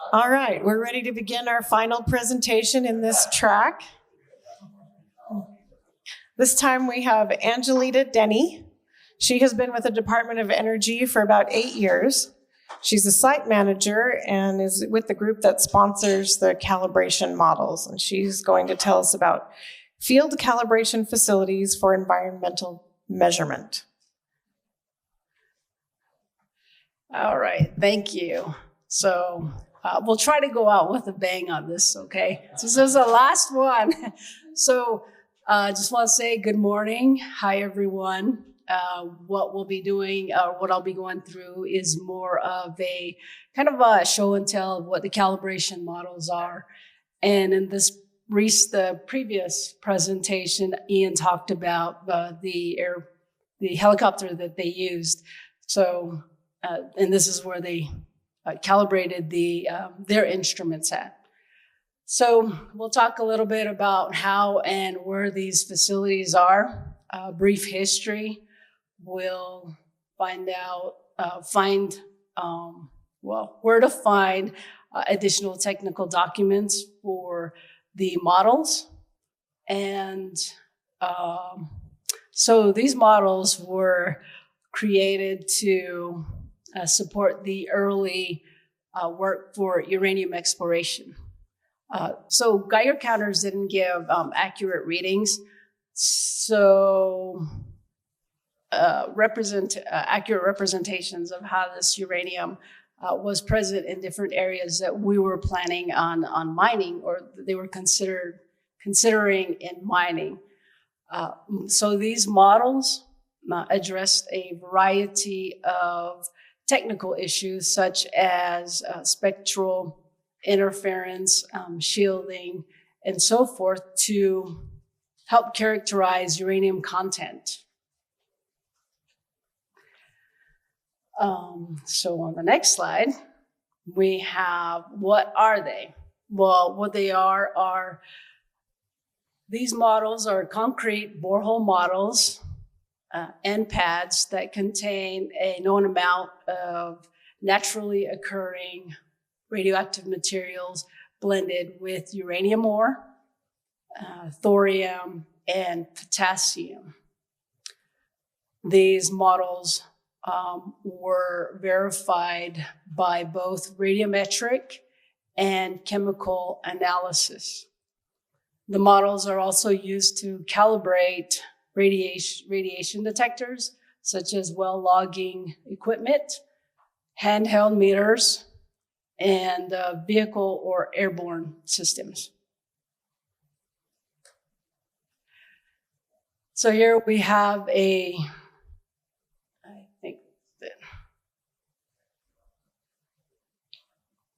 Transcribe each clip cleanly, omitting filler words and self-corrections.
All right, we're ready to begin our final presentation in this track. This time we have Angelita Denny. She has been with the Department of Energy for about 8 years. She's a site manager and is with the group that sponsors the calibration models. And she's going to tell us about field calibration facilities for environmental measurement. All right, thank you. So we'll try to go out with a bang on this, okay? So this is the last one. So just want to say good morning. Hi, everyone. What we'll be doing, what I'll be going through is more of a kind of a show and tell of what the calibration models are. And in the previous presentation, Ian talked about the helicopter that they used. So, and this is where they calibrated their instruments at. So we'll talk a little bit about how and where these facilities are, brief history. We'll find out, where to find additional technical documents for the models. And so these models were created to support the early work for uranium exploration. So Geiger counters didn't give accurate readings. So accurate representations of how this uranium was present in different areas that we were planning on mining, or they were considering in mining. So these models addressed a variety of technical issues such as spectral interference, shielding, and so forth to help characterize uranium content. So on the next slide, we have, what are they? Well, what they are these models are concrete borehole models and pads that contain a known amount of naturally occurring radioactive materials blended with uranium ore, thorium, and potassium. These models were verified by both radiometric and chemical analysis. The models are also used to calibrate radiation detectors, such as well logging equipment, handheld meters, and vehicle or airborne systems. So here we have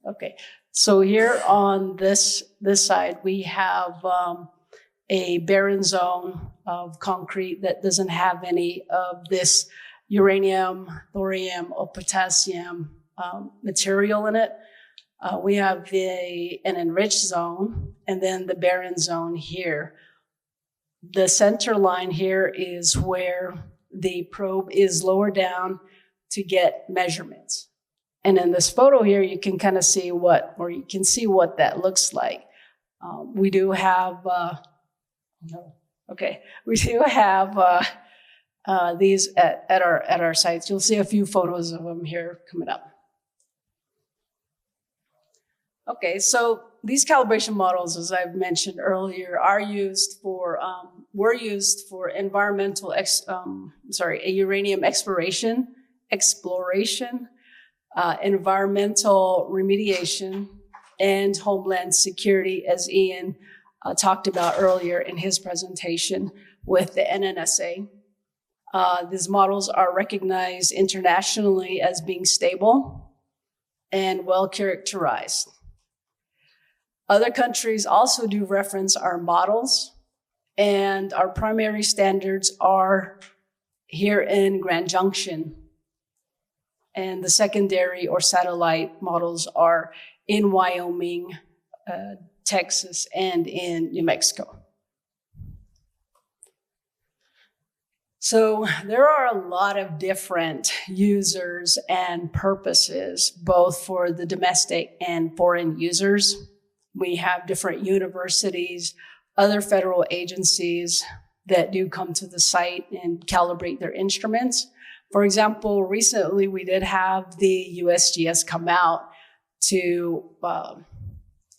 okay, so here on this side, we have a barren zone of concrete that doesn't have any of this uranium, thorium, or potassium material in it. We have an enriched zone, and then the barren zone here. The center line here is where the probe is lowered down to get measurements. And in this photo here, you can kind of see what that looks like. We do have, these at our sites. You'll see a few photos of them here coming up. Okay, so these calibration models, as I've mentioned earlier, were used for uranium exploration, environmental remediation, and homeland security, as Ian talked about earlier in his presentation with the NNSA. These models are recognized internationally as being stable and well characterized. Other countries also do reference our models, and our primary standards are here in Grand Junction. And the secondary or satellite models are in Wyoming, Texas, and in New Mexico. So there are a lot of different users and purposes, both for the domestic and foreign users. We have different universities, other federal agencies that do come to the site and calibrate their instruments. For example, recently we did have the USGS come out to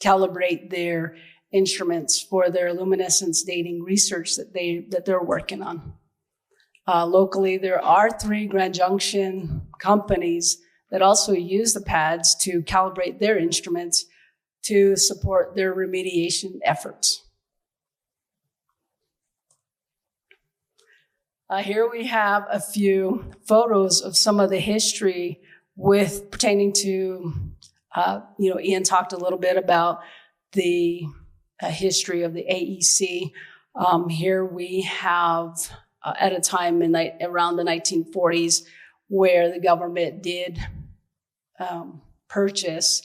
calibrate their instruments for their luminescence dating research that they're working on. Locally, there are 3 Grand Junction companies that also use the pads to calibrate their instruments to support their remediation efforts. Here we have a few photos of some of the history pertaining to, Ian talked a little bit about the history of the AEC. Here we have at a time around the 1940s where the government did purchase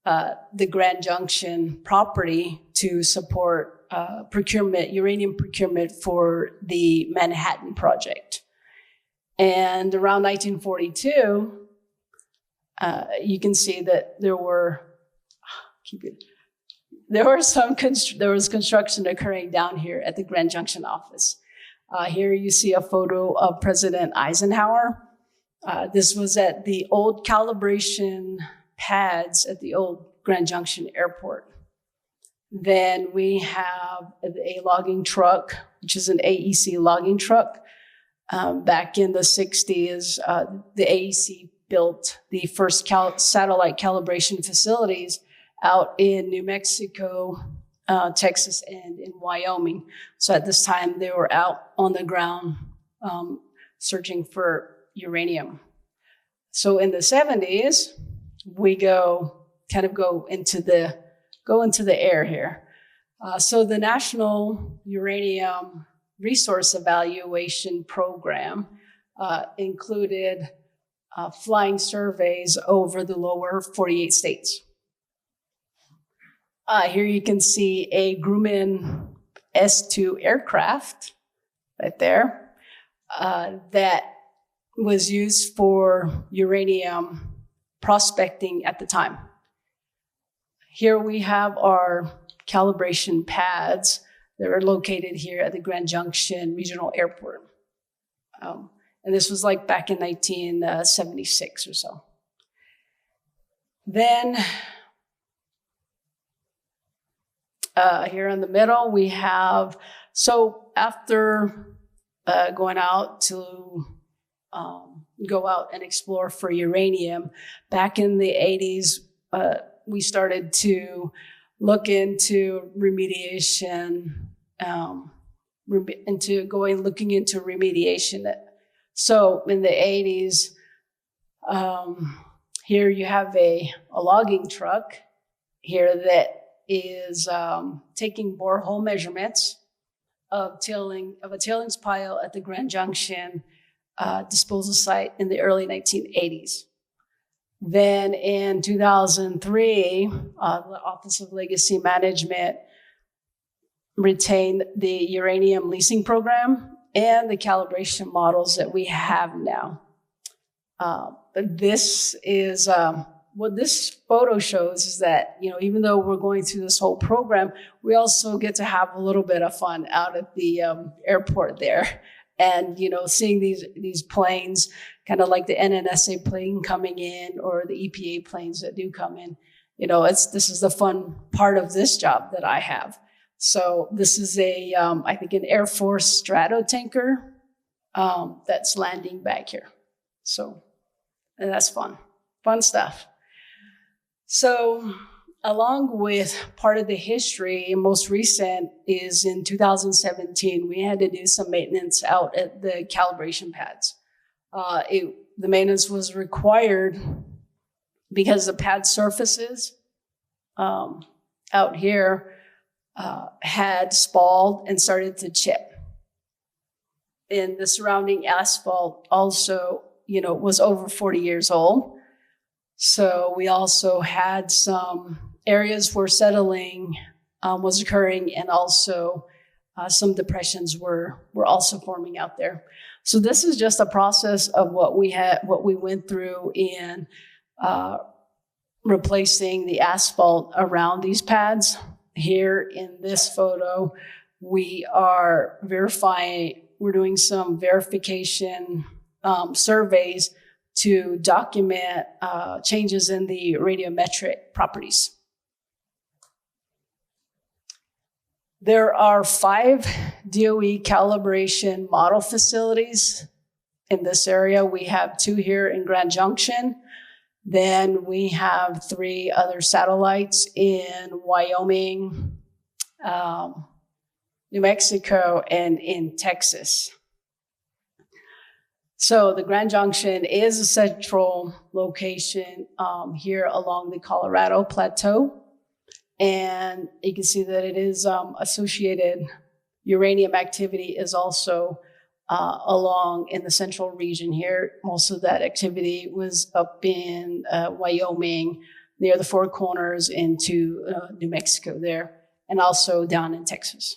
the Grand Junction property to support uranium procurement for the Manhattan Project. And around 1942, you can see that there was construction occurring down here at the Grand Junction office. Here you see a photo of President Eisenhower. This was at the old calibration pads at the old Grand Junction Airport. Then we have a logging truck, which is an AEC logging truck. Back in the 60s, the AEC built the first satellite calibration facilities out in New Mexico, Texas, and in Wyoming. So at this time, they were out on the ground searching for uranium. So in the 70s, we go into the air here. So the National Uranium Resource Evaluation Program included flying surveys over the lower 48 states. Here you can see a Grumman S-2 aircraft right there that was used for uranium prospecting at the time. Here we have our calibration pads that are located here at the Grand Junction Regional Airport. And this was like back in 1976 or so. Then here in the middle, we have, so after going out to go out and explore for uranium, back in the 80s, we started to look into remediation, looking into remediation. So in the 80s, here you have a logging truck here that is taking borehole measurements of a tailings pile at the Grand Junction disposal site in the early 1980s. Then in 2003, the Office of Legacy Management retained the uranium leasing program and the calibration models that we have now. This is what this photo shows is that, even though we're going through this whole program, we also get to have a little bit of fun out at the airport there. And, seeing these planes, kind of like the NNSA plane coming in or the EPA planes that do come in, this is the fun part of this job that I have. So this is I think an Air Force Stratotanker that's landing back here. So and that's fun stuff. So along with part of the history, most recent is in 2017, we had to do some maintenance out at the calibration pads. The maintenance was required because the pad surfaces out here had spalled and started to chip. And the surrounding asphalt also, was over 40 years old. So we also had some areas where settling was occurring, and also some depressions were also forming out there. So this is just a process of what we went through in replacing the asphalt around these pads. Here in this photo, we are verifying, we're doing some verification surveys to document changes in the radiometric properties. There are 5 DOE calibration model facilities in this area. We have 2 here in Grand Junction. Then we have 3 other satellites in Wyoming, New Mexico, and in Texas. So the Grand Junction is a central location here along the Colorado Plateau. And you can see that it is associated, uranium activity is also along in the central region here. Most of that activity was up in Wyoming, near the Four Corners into New Mexico there, and also down in Texas.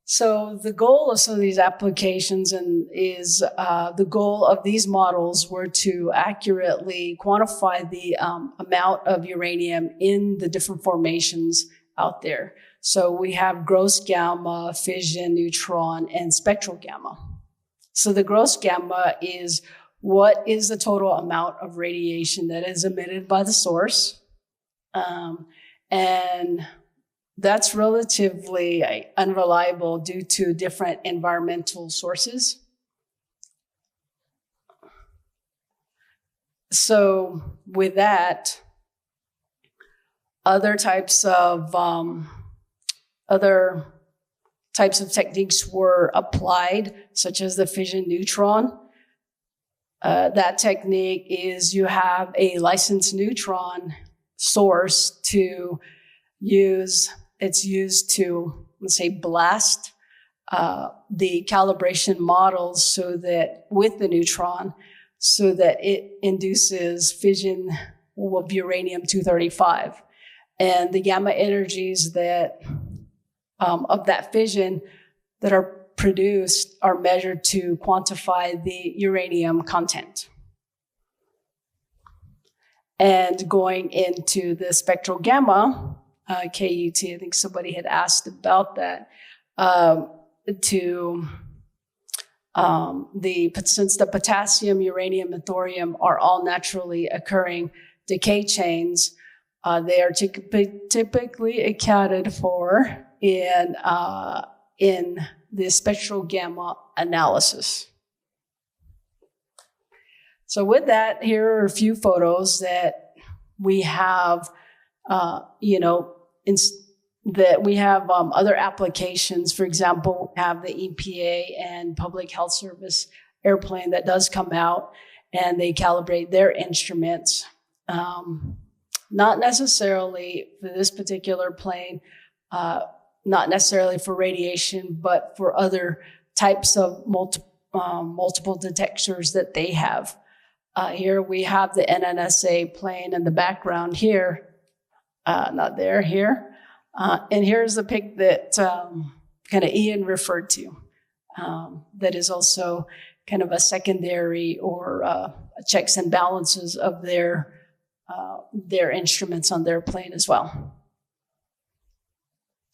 So the goal of some of these applications is the goal of these models were to accurately quantify the amount of uranium in the different formations out there. So we have gross gamma, fission, neutron, and spectral gamma. So the gross gamma is what is the total amount of radiation that is emitted by the source. And that's relatively unreliable due to different environmental sources. So with that, other types of techniques were applied, such as the fission neutron. That technique is you have a licensed neutron source to use. It's used to, let's say, blast the calibration models so that with the neutron, so that it induces fission of uranium-235. And the gamma energies that of that fission that are produced are measured to quantify the uranium content. And going into the spectral gamma, KUT, I think somebody had asked about that, since the potassium, uranium, and thorium are all naturally occurring decay chains, they are typically accounted for in the spectral gamma analysis. So with that, here are a few photos that we have, that we have other applications. For example, we have the EPA and Public Health Service airplane that does come out and they calibrate their instruments. Not necessarily for this particular plane, not necessarily for radiation, but for other types of multiple detectors that they have. Here we have the NNSA plane in the background here, not there, here. And here's the pic that kind of Ian referred to, that is also kind of a secondary or checks and balances of their instruments on their plane as well.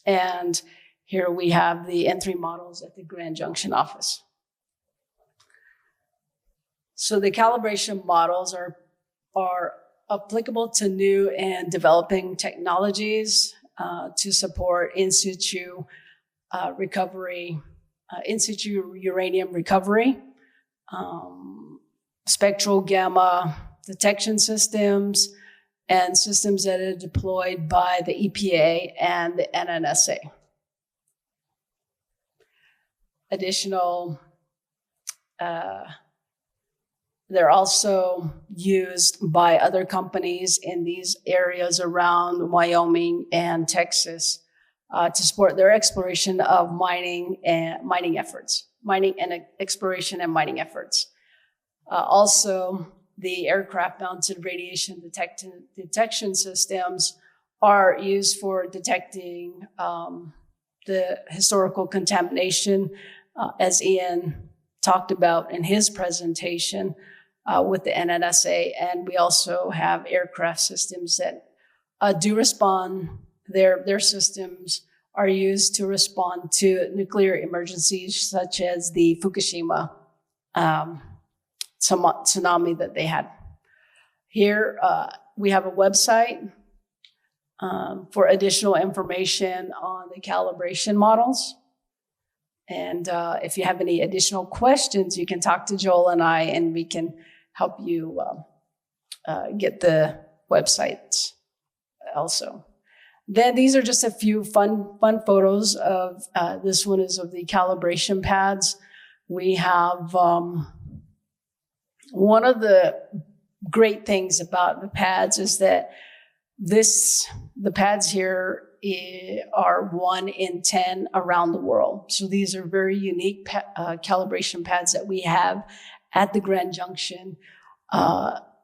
And here we have the N3 models at the Grand Junction office. So the calibration models are applicable to new and developing technologies to support in situ recovery, in situ uranium recovery, spectral gamma detection systems, and systems that are deployed by the EPA and the NNSA. Additional, they're also used by other companies in these areas around Wyoming and Texas to support their exploration of mining and exploration and mining efforts. Also, the aircraft-mounted radiation detection systems are used for detecting the historical contamination, as Ian talked about in his presentation with the NNSA. And we also have aircraft systems that do respond. Their systems are used to respond to nuclear emergencies, such as the Fukushima tsunami that they had. Here, we have a website for additional information on the calibration models. And if you have any additional questions, you can talk to Joel and I, and we can help you get the websites also. Then these are just a few fun photos of, this one is of the calibration pads. We have, one of the great things about the pads is that the pads here are 1 in 10 around the world. So these are very unique calibration pads that we have at the Grand Junction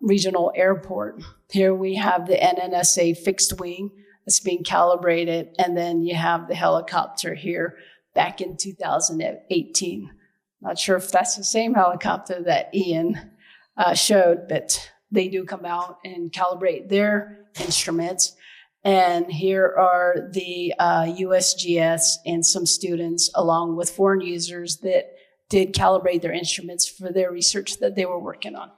Regional Airport. Here we have the NNSA fixed wing that's being calibrated, and then you have the helicopter here back in 2018. Not sure if that's the same helicopter that Ian showed, but they do come out and calibrate their instruments. And here are the USGS and some students, along with foreign users, that did calibrate their instruments for their research that they were working on.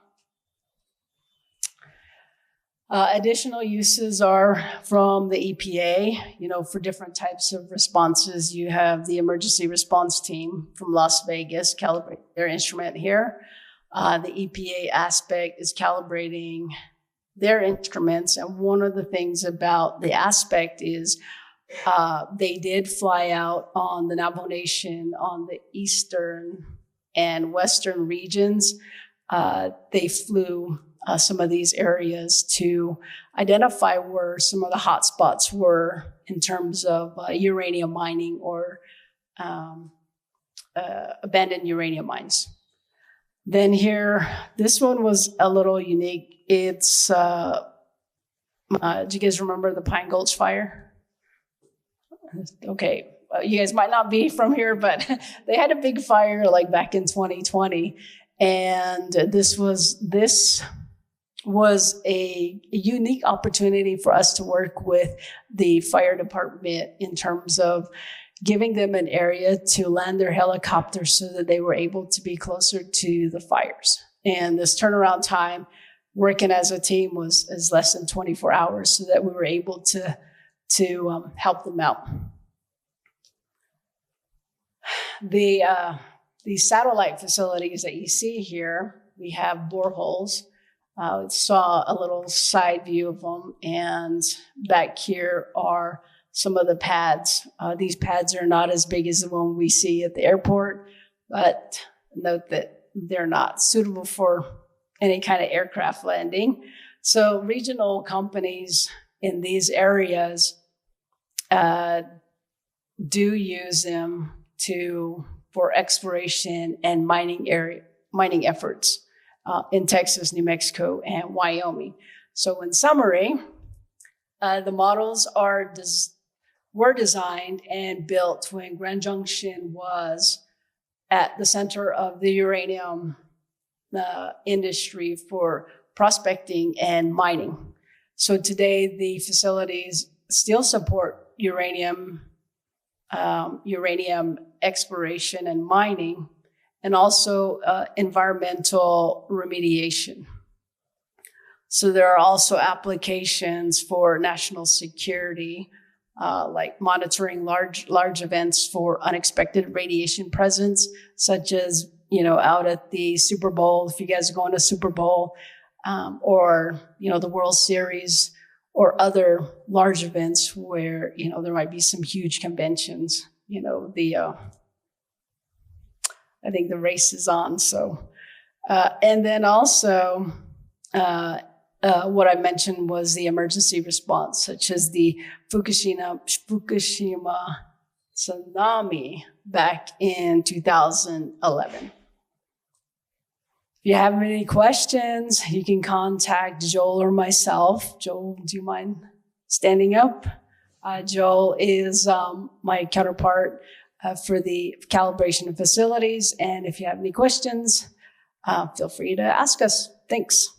Additional uses are from the EPA. For different types of responses, you have the emergency response team from Las Vegas calibrate their instrument here. The EPA aspect is calibrating their instruments. And one of the things about the aspect is they did fly out on the Navajo Nation on the eastern and western regions. They flew some of these areas to identify where some of the hot spots were in terms of uranium mining or abandoned uranium mines. Then here, this one was a little unique. It's, do you guys remember the Pine Gulch fire? Okay, you guys might not be from here, but they had a big fire like back in 2020. And this was a unique opportunity for us to work with the fire department in terms of giving them an area to land their helicopters so that they were able to be closer to the fires. And this turnaround time, working as a team, was less than 24 hours, so that we were able to help them out. The satellite facilities that you see here, we have boreholes. Saw a little side view of them, and back here are some of the pads. These pads are not as big as the one we see at the airport, but note that they're not suitable for any kind of aircraft landing. So regional companies in these areas do use them for exploration and mining efforts in Texas, New Mexico, and Wyoming. So in summary, the models were designed and built when Grand Junction was at the center of the uranium industry for prospecting and mining. So today, the facilities still support uranium exploration and mining, and also environmental remediation. So there are also applications for national security, like monitoring large events for unexpected radiation presence, such as out at the Super Bowl, if you guys are going to Super Bowl, or the World Series, or other large events where there might be some huge conventions. I think the race is on. So, and then also, what I mentioned was the emergency response, such as the Fukushima tsunami back in 2011. If you have any questions, you can contact Joel or myself. Joel, do you mind standing up. Joel is my counterpart for the calibration of facilities. And if you have any questions, feel free to ask us. Thanks.